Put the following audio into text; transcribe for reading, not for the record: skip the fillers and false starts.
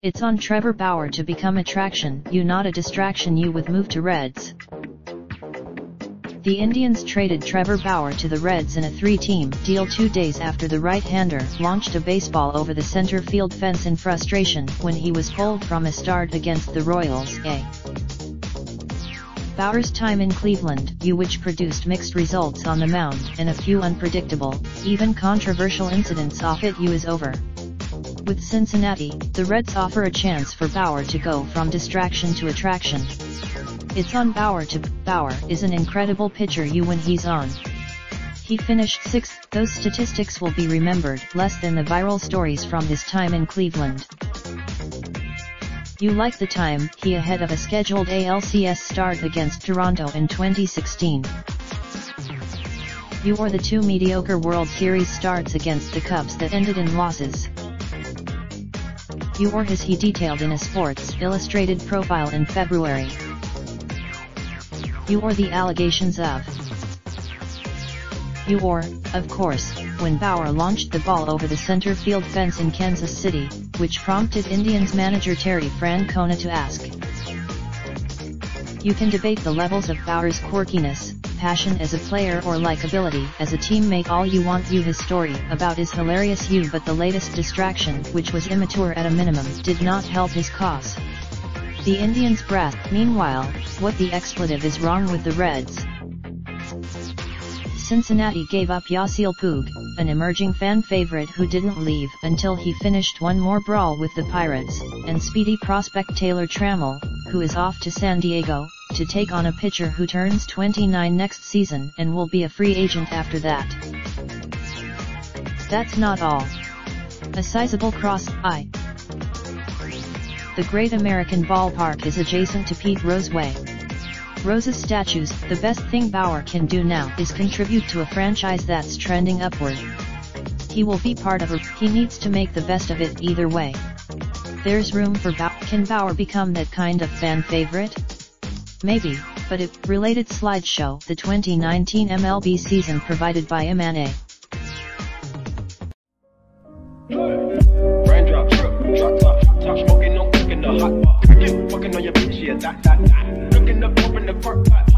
It's on Trevor Bauer to become attraction, you not a distraction, you with move to Reds. The Indians traded Trevor Bauer to the Reds in a 3-team deal 2 days after the right-hander launched a baseball over the center field fence in frustration when he was pulled from a start against the Royals. Bauer's time in Cleveland, which produced mixed results on the mound and a few unpredictable, even controversial incidents off it, is over. With Cincinnati, the Reds offer a chance for Bauer to go from distraction to attraction. It's on Bauer to. Bauer is an incredible pitcher when he's on. He finished 6th, those statistics will be remembered less than the viral stories from his time in Cleveland. You like the time he ahead of a scheduled ALCS start against Toronto in 2016. You or the 2 mediocre World Series starts against the Cubs that ended in losses. You or his he detailed in a Sports Illustrated profile in February. You or the allegations of. You or, of course, when Bauer launched the ball over the center field fence in Kansas City, which prompted Indians manager Terry Francona to ask. You can debate the levels of Bauer's quirkiness, passion as a player or likability as a teammate all you want. His story about is hilarious, but the latest distraction, which was immature at a minimum, did not help his cause. The Indians brass. Meanwhile, what the expletive is wrong with the Reds? Cincinnati gave up Yasiel Puig, an emerging fan favorite who didn't leave until he finished one more brawl with the Pirates, and speedy prospect Taylor Trammell, who is off to San Diego, to take on a pitcher who turns 29 next season and will be a free agent after that. That's not all. A sizable cross-eye. The Great American Ballpark is adjacent to Pete Rose Way. Rose's statues. The best thing Bauer can do now is contribute to a franchise that's trending upward. He will be part of he needs to make the best of it either way. There's room for Bauer. Can Bauer become that kind of fan favorite? Maybe, but if. Related slideshow. The 2019 MLB season provided by M&A. Raindrop, truck top smoking, no cooking the hot pot. Fucking on your bitch, yeah, that. Looking up, open the park pot.